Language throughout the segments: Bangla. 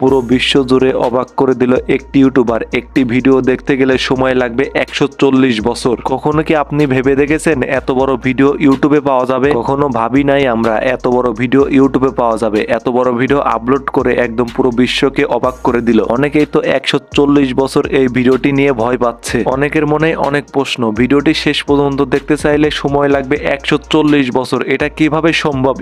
পুরো বিশ্ব জুড়ে অবাক করে দিল একটি ইউটিউবার। একটি ভিডিও দেখতে গেলে সময় লাগবে 140 বছর। কখনো কি আপনি ভেবে দেখেছেন এত বড় ভিডিও ইউটিউবে পাওয়া যাবে? কখনো ভাবি নাই আমরা এত বড় ভিডিও ইউটিউবে পাওয়া যাবে। এত বড় ভিডিও আপলোড করে একদম পুরো বিশ্বকে অবাক করে দিল। অনেকেই তো 140 বছর এই ভিডিওটি নিয়ে ভয় পাচ্ছে। অনেকের মনে অনেক প্রশ্ন, ভিডিওটি শেষ পর্যন্ত দেখতে চাইলে সময় লাগবে 140 বছর। এটা কিভাবে সম্ভব?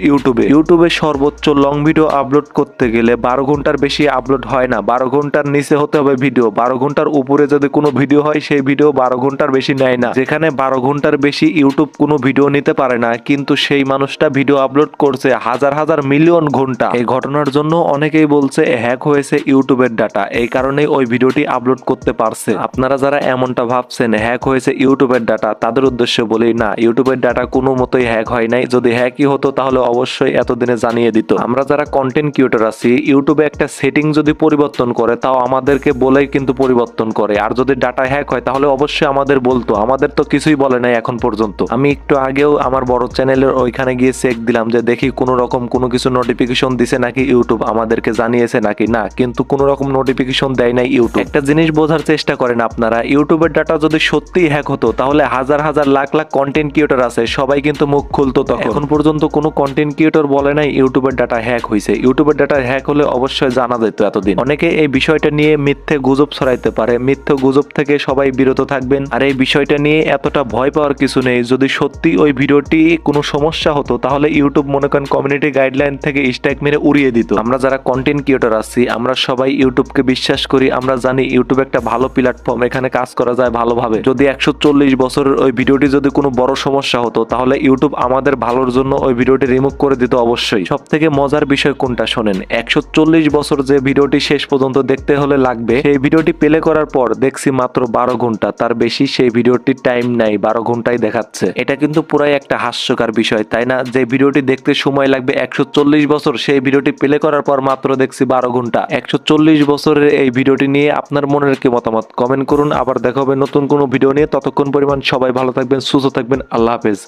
ইউটিউবে সর্বোচ্চ লং ভিডিও আপলোড করতে গেলে 12 ঘন্টার বেশি আপলোড হয় না। 12 ঘন্টার নিচে হতে হবে ভিডিও। 12 ঘন্টার উপরে যদি কোনো ভিডিও হয় সেই ভিডিও 12 ঘন্টার বেশি নেয় না। যেখানে 12 ঘন্টার বেশি ইউটিউব কোনো ভিডিও নিতে পারে না, কিন্তু সেই মানুষটা ভিডিও আপলোড করছে হাজার হাজার মিলিয়ন ঘন্টা। এই ঘটনার জন্য অনেকেই বলছে হ্যাক হয়েছে ইউটিউবের ডাটা, এই কারণেই ওই ভিডিওটি আপলোড করতে পারছে। আপনারা যারা এমনটা ভাবছেন হ্যাক হয়েছে ইউটিউবের ডাটা, তাদের উদ্দেশ্যে বলি না, ইউটিউবের ডাটা কোনো মতোই হ্যাক হয় নাই। যদি হ্যাকই হতো তাহলে অবশ্যই এতদিনে জানিয়ে দিত। আমরা যারা কন্টেন্ট ক্রিয়েটর আছি, ইউটিউবে একটা সেটিং যদি পরিবর্তন করে তাও আমাদেরকে বলেই কিন্তু পরিবর্তন করে। আর যদি ডাটা হ্যাক হয় তাহলে অবশ্যই আমাদের বলতো। আমাদের তো কিছুই বলে নাই এখন পর্যন্ত। আমি একটু আগেও আমার বড় চ্যানেলের ওইখানে গিয়ে চেক দিলাম যে দেখি কোনো রকম কোনো কিছু নোটিফিকেশন দিছে নাকি ইউটিউব, আমাদেরকে জানিয়েছে নাকি। না, কিন্তু কোনো রকম নোটিফিকেশন দেয় নাই ইউটিউব। একটা জিনিস বোঝার চেষ্টা করেন আপনারা, ইউটিউবের ডাটা যদি সত্যিই হ্যাক হতো তাহলে হাজার হাজার লাখ লাখ কন্টেন্ট ক্রিয়েটর আছে, সবাই কিন্তু মুখ খুলতো তখন। এখন পর্যন্ত কোনো কন্টেন্ট ক্রিয়েটর বলে নাই ইউটিউবের ডাটা হ্যাক হয়েছে। ইউটিউবের ডাটা হ্যাক হলে অবশ্যই জানা যেত এতদিন। অনেকে এই বিষয়টা নিয়ে মিথ্যে গুজব ছড়াইতে পারে, মিথ্যে গুজব থেকে সবাই বিরত থাকবেন। আর এই বিষয়টা নিয়ে এতটা ভয় পাওয়ার কিছু নেই। যদি সত্যি ওই ভিডিওটি কোনো সমস্যা হতো তাহলে ইউটিউব মনে করেন কমিউনিটি গাইডলাইন থেকে স্ট্রাইক মেরে উড়িয়ে দিত। আমরা যারা কন্টেন্ট ক্রিয়েটর আছি আমরা সবাই ইউটিউবকে বিশ্বাস করি। আমরা জানি ইউটিউব একটা ভালো প্ল্যাটফর্ম, এখানে কাজ করা যায় ভালোভাবে। যদি 140 বছরের ওই ভিডিওটি যদি কোনো বড় সমস্যা হতো তাহলে ইউটিউব আমাদের ভালোর জন্য ওই ভিডিওটি রিমুভ করে দিত অবশ্যই। সব থেকে মজার বিষয় কোনটা শোনেন, 140 বছর যে ভিডিওটি শেষ পর্যন্ত দেখতে হলে লাগবে, সেই ভিডিওটি প্লে করার পর দেখছি মাত্র 12 ঘন্টা, তার বেশি সেই ভিডিওটির টাইম নাই, 12 ঘন্টাই দেখাচ্ছে। এটা কিন্তু পুরাই একটা হাস্যকর বিষয়, তাই না? যে ভিডিওটি দেখতে সময় লাগবে 140 বছর, সেই ভিডিওটি প্লে করার পর মাত্র দেখছি 12 ঘন্টা। 140 বছরের এই ভিডিওটি নিয়ে আপনার মনের কি মতামত কমেন্ট করুন। আবার দেখা হবে নতুন কোনো ভিডিও নিয়ে। ততক্ষণ পরিমাণ সবাই ভালো থাকবেন, সুস্থ থাকবেন। আল্লাহ হাফেজ।